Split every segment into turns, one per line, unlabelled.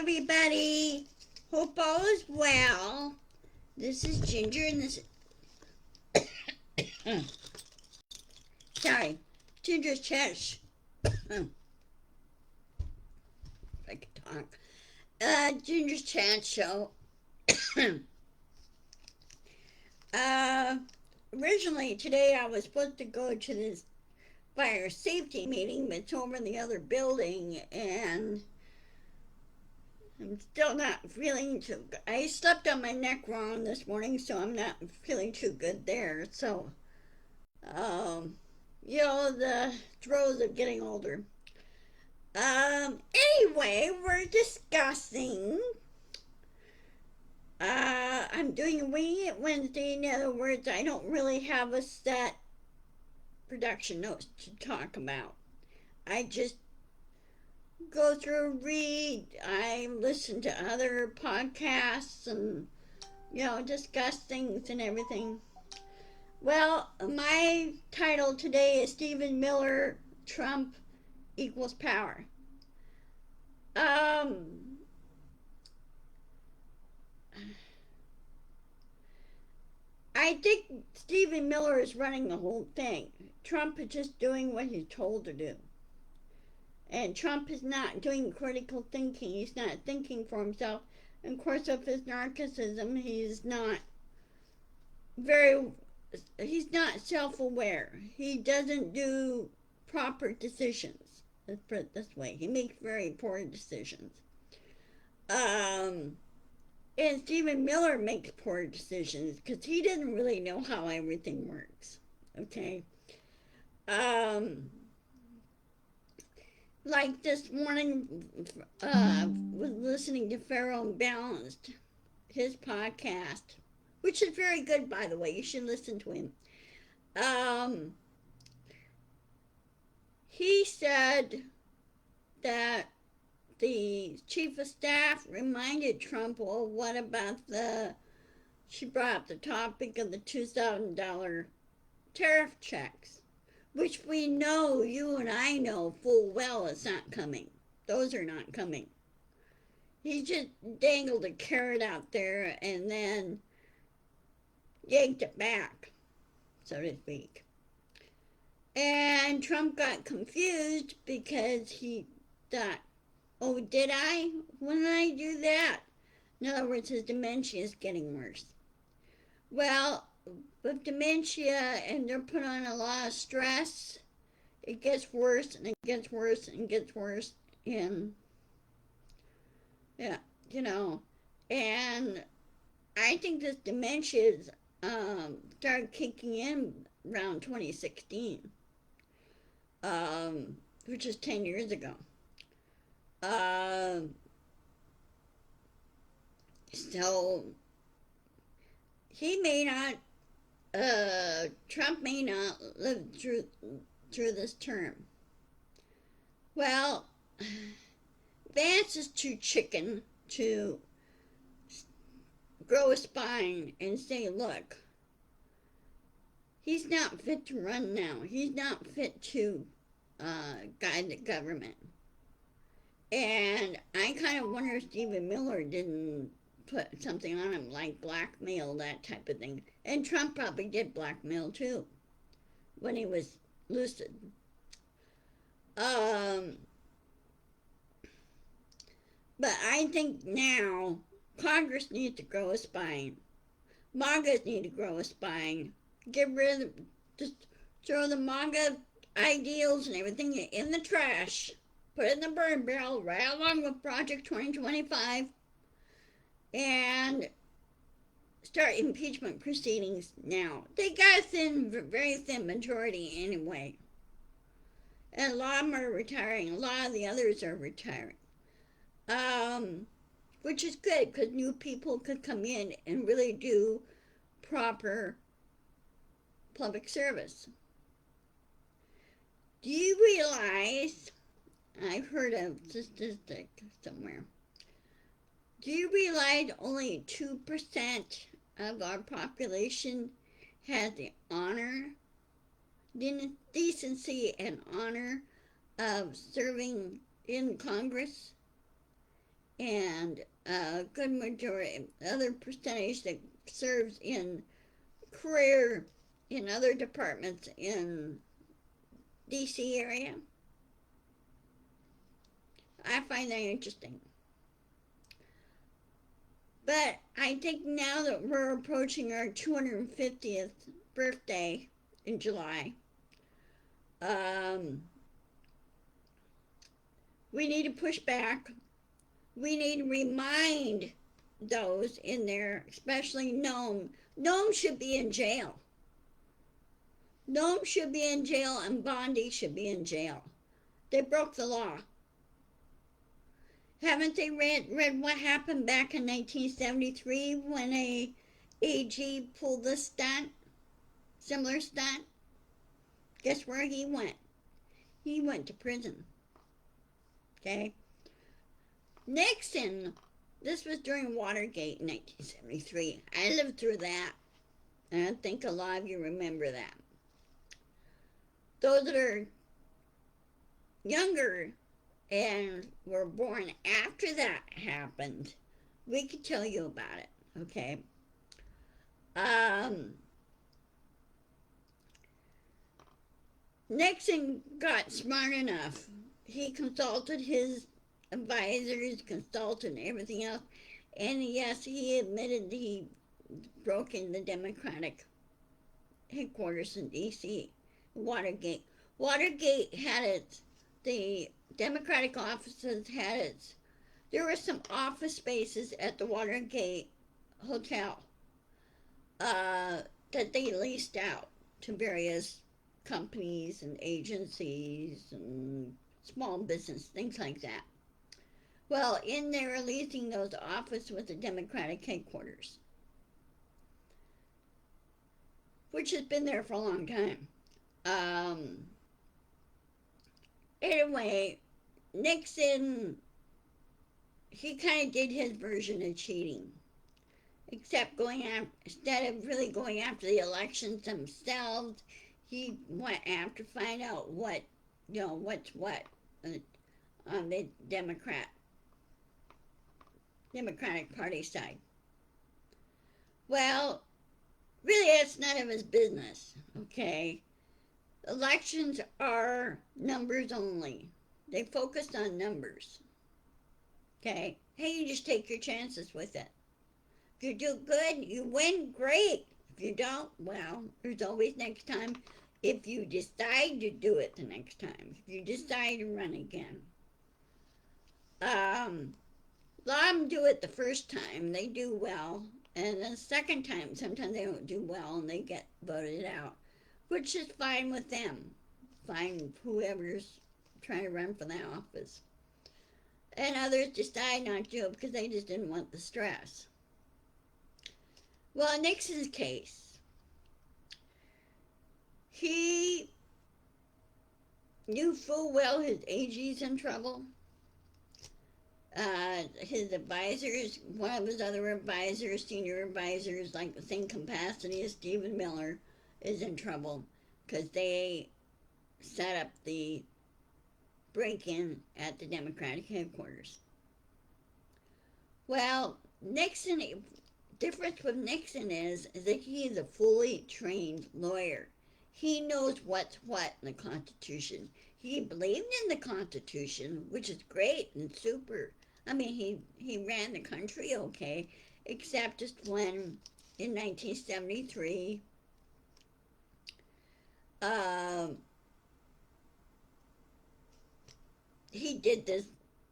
everybody. Hope all is well. This is Ginger, and this sorry, Ginger's Church. If I could talk. Ginger's Chat Show. Originally today I was supposed to go to this fire safety meeting, but it's over in the other building, and I'm still not feeling too good. I slept on my neck wrong this morning, so I'm not feeling too good there. So, um, the throes of getting older. Anyway, we're discussing. I'm doing a Wing It Wednesday. In other words, I don't really have a set production notes to talk about. I just go through, read, I listen to other podcasts and, discuss things and everything. Well, my title today is Stephen Miller, Trump equals power. I think Stephen Miller is running the whole thing. Trump is just doing what he's told to do. And Trump is not doing critical thinking. He's not thinking for himself. And of course, of his narcissism, he's not self-aware. He doesn't do proper decisions. Let's put it this way. He makes very poor decisions. And Stephen Miller makes poor decisions because he doesn't really know how everything works. Okay? Like this morning, was listening to Pharaoh Unbalanced, his podcast, which is very good, by the way. You should listen to him. He said that the chief of staff reminded Trump, well, what about she brought up the topic of the $2,000 tariff checks, which we know, you and I know full well is not coming. Those are not coming. He just dangled a carrot out there and then yanked it back, so to speak. And Trump got confused because he thought, oh, did I? When did I do that? In other words, his dementia is getting worse. Well, with dementia and they're put on a lot of stress, it gets worse and it gets worse and gets worse. And, and I think this dementia started kicking in around 2016, which is 10 years ago. So he may not, Trump may not live through this term. Well, Vance is too chicken to grow a spine and say, look, he's not fit to run now. He's not fit to guide the government. And I kind of wonder if Stephen Miller didn't put something on him like blackmail, that type of thing. And Trump probably did blackmail too when he was lucid. But I think now Congress needs to grow a spine. MAGAs need to grow a spine. Get rid of, just throw the MAGA ideals and everything in the trash. Put it in the burn barrel right along with Project 2025 and start impeachment proceedings now. They got a very thin majority anyway. And a lot of them are retiring. A lot of the others are retiring. Which is good because new people could come in and really do proper public service. Do you realize, I've heard a statistic somewhere, do you realize only 2% of our population has the honor, decency and honor of serving in Congress? and a good majority, other percentage that serves in career in other departments in DC area. I find that interesting. But I think now that we're approaching our 250th birthday in July, um, we need to push back. We need to remind those in there, especially Nome. Nome should be in jail. Nome should be in jail, and Bondi should be in jail. They broke the law. Haven't they read what happened back in 1973 when a AG pulled a stunt, similar stunt? Guess where he went? He went to prison. Okay? Nixon, this was during Watergate in 1973. I lived through that. And I think a lot of you remember that. Those that are younger and were born after that happened, we could tell you about it, okay? Nixon got smart enough. He consulted his advisors, consulted everything else, and yes, he admitted he broke in the Democratic headquarters in D.C. Watergate. Watergate had its, the Democratic offices had its, there were some office spaces at the Watergate Hotel that they leased out to various companies and agencies and small business, things like that. Well, in there leasing those offices was the Democratic headquarters, which has been there for a long time. Anyway, Nixon, he kind of did his version of cheating, except going after, instead of really going after the elections themselves, he went after find out what, what's what on the Democratic Party side. Well, really, it's none of his business, okay? Elections are numbers only. They focus on numbers. Okay? Hey, you just take your chances with it. If you do good, you win, great. If you don't, well, there's always next time. If you decide to do it the next time, if you decide to run again. A lot of them do it the first time, they do well. And the second time, sometimes they don't do well and they get voted out, which is fine with them. Fine, whoever's trying to run for that office. And others decide not to do it because they just didn't want the stress. Well, in Nixon's case, he knew full well his AG's in trouble. His advisors, one of his other advisors, senior advisors, like the same capacity as Stephen Miller, is in trouble because they set up the break-in at the Democratic headquarters. Well, Nixon, difference with Nixon is that he is a fully trained lawyer. He knows what's what in the Constitution. He believed in the Constitution, which is great and super. I mean, he ran the country okay, except just when in 1973, he did this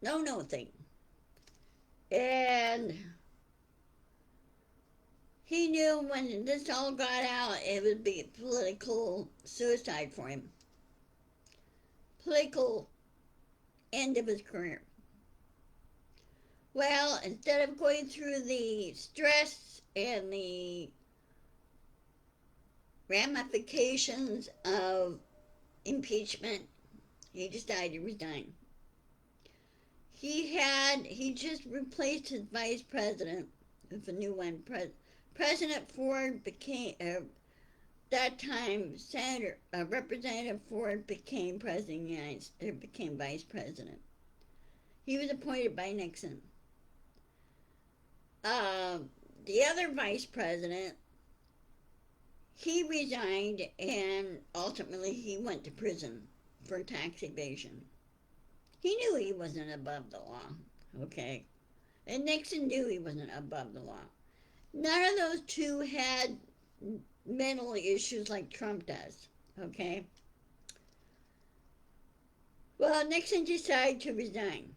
no thing. And he knew when this all got out, it would be political suicide for him. Political end of his career. Well, instead of going through the stress and the ramifications of impeachment, he decided to resign. He just replaced his vice president with a new one. President Ford became, that time, Representative Ford became president of the United States, became vice president. He was appointed by Nixon. Um, the other vice president, he resigned and ultimately he went to prison for tax evasion. He knew he wasn't above the law, okay? And Nixon knew he wasn't above the law. None of those two had mental issues like Trump does, okay? Well, Nixon decided to resign,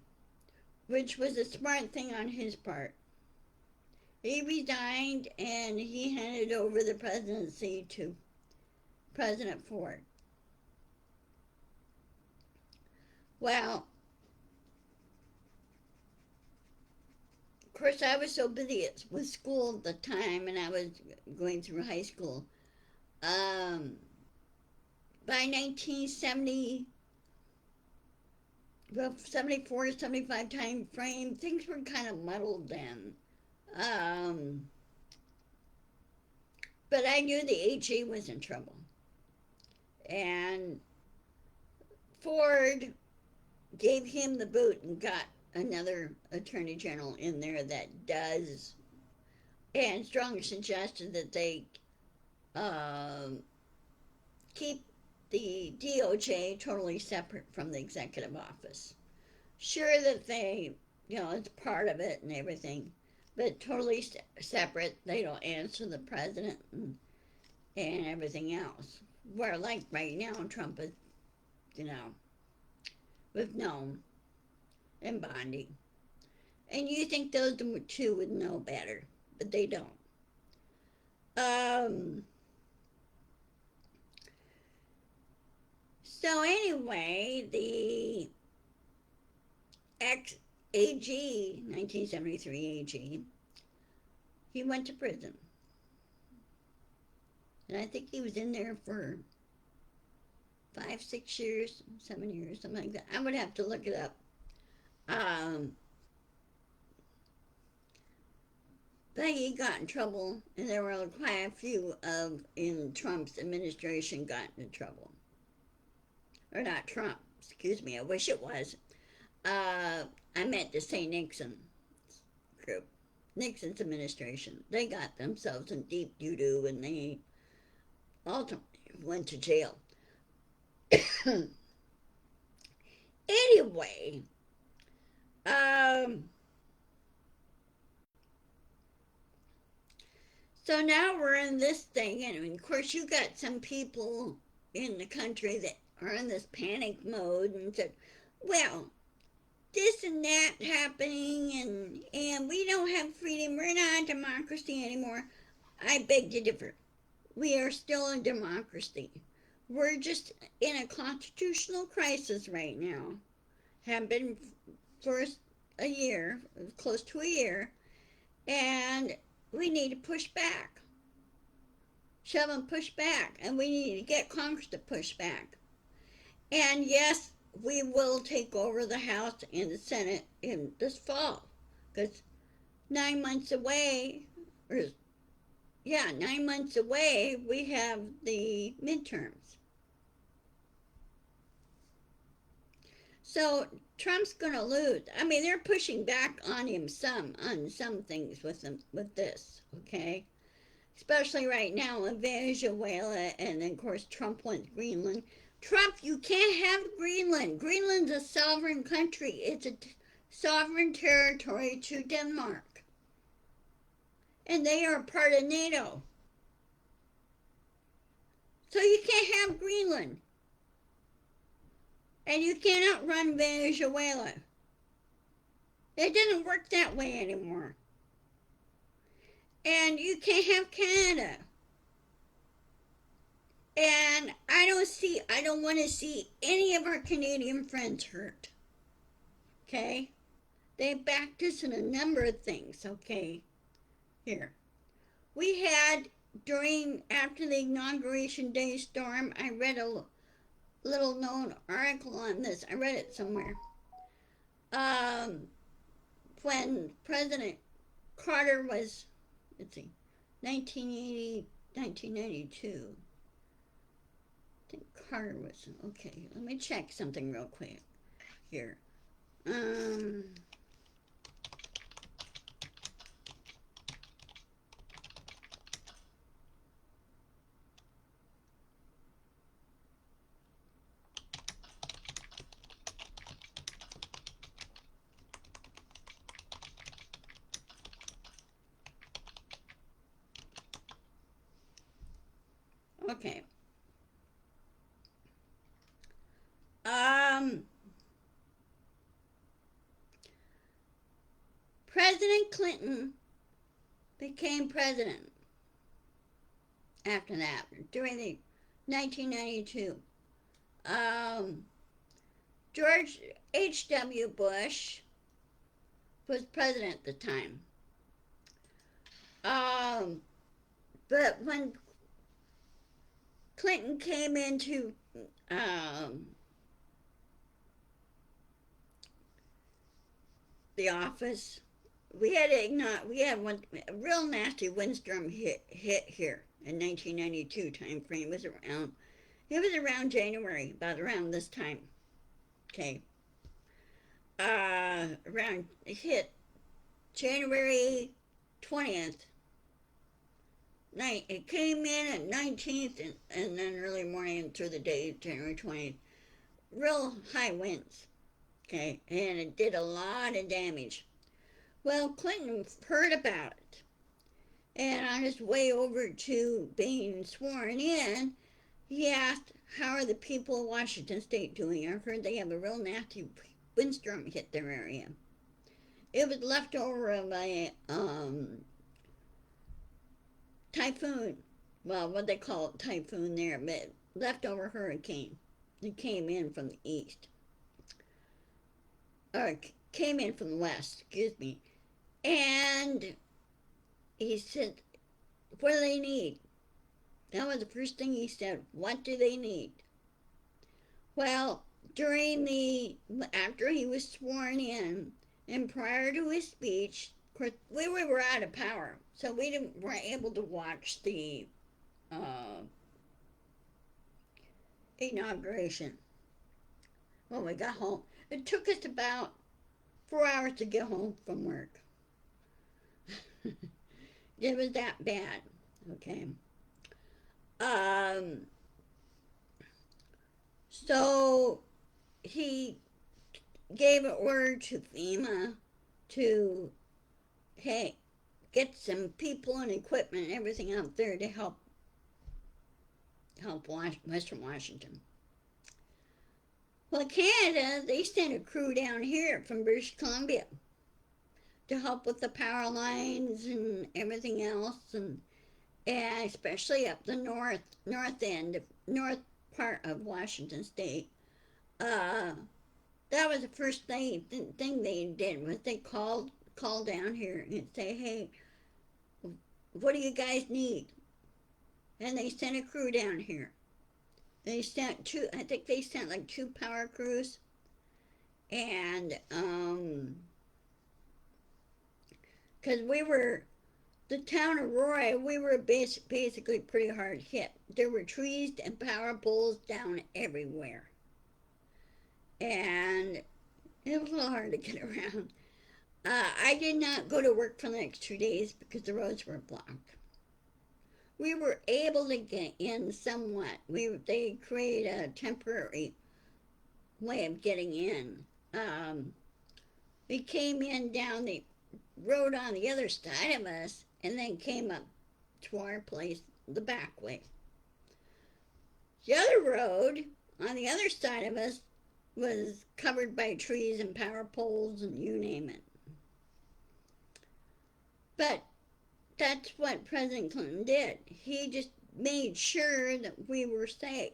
which was a smart thing on his part. He resigned and he handed over the presidency to President Ford. Well, of course, I was so busy with school at the time, and I was going through high school. Um, by 1970, well, 74 to 75 time frame, things were kind of muddled then. Um, but I knew the AG was in trouble. And Ford gave him the boot and got another attorney general in there that does, and strongly suggested that they um, keep the DOJ totally separate from the executive office. Sure that they, it's part of it and everything, but totally separate. They don't answer the president and everything else. Where, like right now, Trump is, you know, with Noam and Bondi. And you think those two would know better, but they don't. Um, so anyway, the ex AG, 1973 AG, he went to prison. And I think he was in there for 5, 6 years, 7 years, something like that. I would have to look it up. Um, but he got in trouble, and there were quite a few in Trump's administration got into trouble. Or not Trump, excuse me, I wish it was. I meant to say Nixon group. Nixon's administration. They got themselves in deep doo-doo and they ultimately went to jail. Anyway, um, so now we're in this thing, and of course, you got some people in the country that are in this panic mode and said, well, this and that happening, and we don't have freedom. We're not a democracy anymore. I beg to differ. We are still a democracy. We're just in a constitutional crisis right now. Have been for a year, close to a year, and we need to push back. Shove and push back, and we need to get Congress to push back. And yes, we will take over the House and the Senate in this fall, because 9 months away, or yeah, 9 months away, we have the midterms. So Trump's going to lose. I mean, they're pushing back on him on some things with this, okay? Especially right now in Venezuela, and then of course Trump wants Greenland. Trump, you can't have Greenland. Greenland's a sovereign country. It's a sovereign territory to Denmark. And they are part of NATO. So you can't have Greenland. And you cannot run Venezuela. It doesn't work that way anymore. And you can't have Canada. And I don't want to see any of our Canadian friends hurt. Okay? They backed us in a number of things, okay? Here. We had, after the Inauguration Day storm, I read a little known article on this. I read it somewhere. When President Carter was, let's see, 1980, 1992. I think Carter was, okay, let me check something real quick here. Um, Okay. Um, President Clinton became president after that, during the 1992. Um, George H.W. Bush was president at the time. Um, but when Clinton came into um, the office, we had one a real nasty windstorm hit here in 1992 time frame. It was around January, about around this time. Okay, around it hit January 20th. Night it came in at 19th and then early morning through the day, January 20th. Real high winds. Okay, and it did a lot of damage. Well, Clinton heard about it, and on his way over to being sworn in, he asked, "How are the people of Washington State doing? I heard they have a real nasty windstorm hit their area." It was left over of a typhoon. Well, what they call it, typhoon there, but leftover hurricane. It came in from the east, or came in from the west, excuse me. And he said, "What do they need?" That was the first thing he said. What do they need? Well, after he was sworn in and prior to his speech, of course, we were out of power, so weren't able to watch the uh, inauguration when we got home. It took us about 4 hours to get home from work. It was that bad. Okay. Um, so he gave an order to FEMA to, hey, get some people and equipment and everything out there to help Western Washington. Well, Canada, they sent a crew down here from British Columbia to help with the power lines and everything else, and especially up the north part of Washington State. Uh, that was the first thing they did was they called down here and say, "Hey, what do you guys need?" And they sent a crew down here. They sent two. I think they sent like two power crews, and because we were the town of Roy, we were basically pretty hard hit. There were trees and power poles down everywhere, and it was a little hard to get around. I did not go to work for the next 2 days because the roads were blocked. We were able to get in somewhat. They created a temporary way of getting in. We came in down the road on the other side of us and then came up to our place the back way. The other road on the other side of us was covered by trees and power poles and you name it. But that's what President Clinton did. He just made sure that we were safe.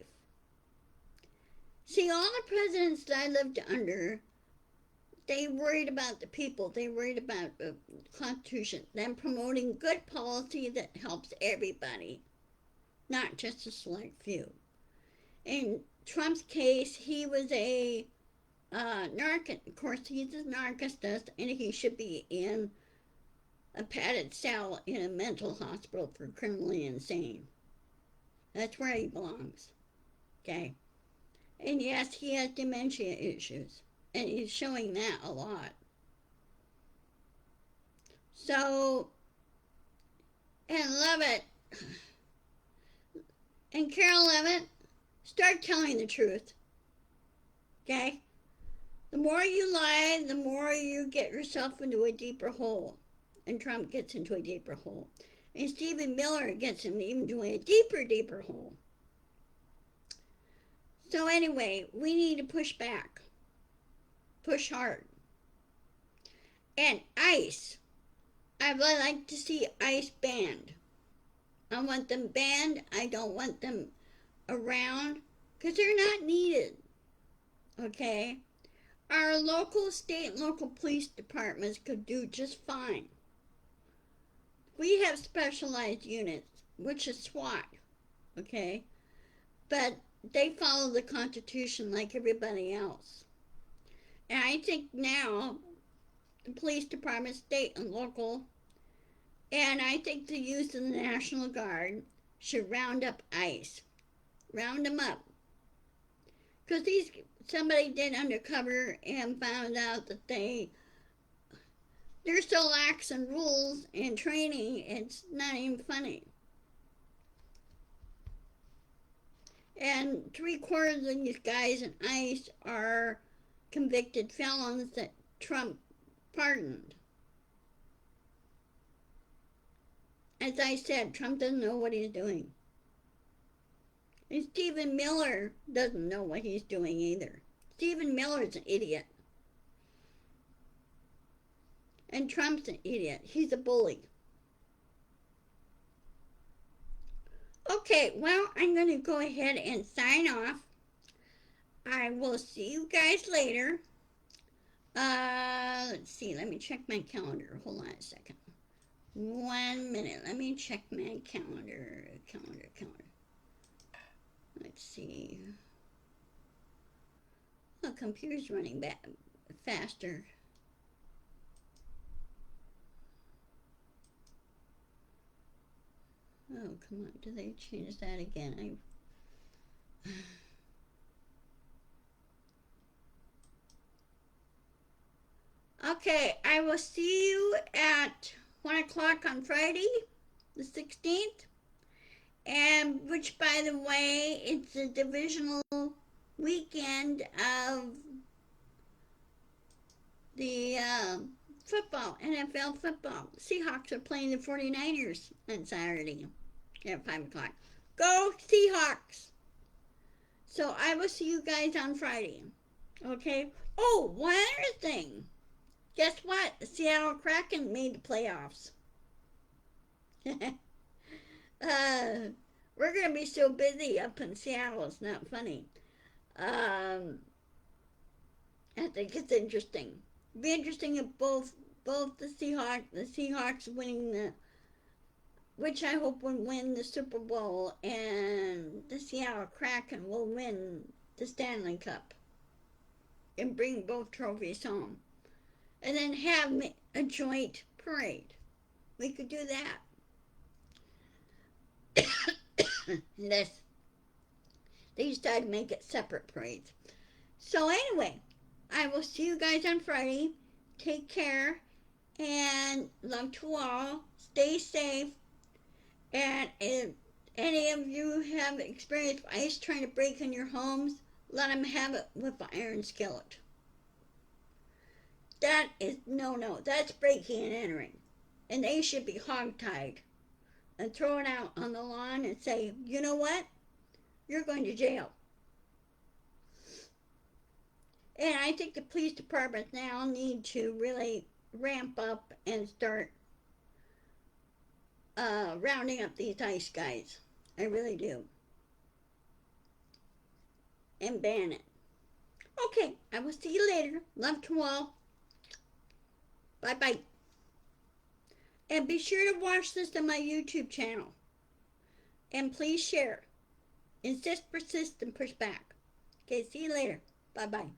See, all the presidents that I lived under, they worried about the people. They worried about the Constitution, them promoting good policy that helps everybody, not just a select few. In Trump's case, he was a narcissist. Of course, he's a narcissist, and he should be in a padded cell in a mental hospital for criminally insane. That's where he belongs. Okay? And yes, he has dementia issues, and he's showing that a lot. So, and Levitt, and Carol Levitt, start telling the truth. Okay? The more you lie, the more you get yourself into a deeper hole. And Trump gets into a deeper hole. And Stephen Miller gets him into a deeper hole. So anyway, we need to push back. Push hard. And ICE. I would like to see ICE banned. I want them banned. I don't want them around because they're not needed. Okay? Our local, state, and local police departments could do just fine. We have specialized units, which is SWAT. Okay? But they follow the Constitution like everybody else. And I think now the police department, state and local, and I think the youth of the National Guard should round up ICE. Round them up. Because somebody did undercover and found out that they're so lax in rules and training, it's not even funny. And 3/4 of these guys in ICE are convicted felons that Trump pardoned. As I said, Trump doesn't know what he's doing. And Stephen Miller doesn't know what he's doing either. Stephen Miller's an idiot. And Trump's an idiot. He's a bully. Okay, well, I'm going to go ahead and sign off. I will see you guys later. Let's see. Let me check my calendar. Hold on a second. 1 minute. Let me check my calendar. Calendar. Let's see. The computer's running back faster. Oh, come on. Do they change that again? Okay, I will see you at 1 o'clock on Friday, the 16th. And which, by the way, it's a divisional weekend of the football, NFL football. Seahawks are playing the 49ers on Saturday at 5 o'clock. Go Seahawks! So I will see you guys on Friday. Okay? Oh, one other thing. Guess what? The Seattle Kraken made the playoffs. We're going to be so busy up in Seattle, it's not funny. I think it's interesting. It'll be interesting if both the Seahawks winning which I hope will win the Super Bowl, and the Seattle Kraken will win the Stanley Cup and bring both trophies home. And then have a joint parade. We could do that. Unless they decide to make it separate parades. So anyway, I will see you guys on Friday. Take care and love to all. Stay safe. And if any of you have experienced ICE trying to break in your homes, let them have it with an iron skillet. That is no. That's breaking and entering. And they should be hogtied and thrown out on the lawn and say, you know what? You're going to jail. And I think the police departments now need to really ramp up and start rounding up these ICE guys. I really do. And ban it. Okay, I will see you later. Love to all. Bye-bye. And be sure to watch this on my YouTube channel. And please share. Insist, persist, and push back. Okay, see you later. Bye-bye.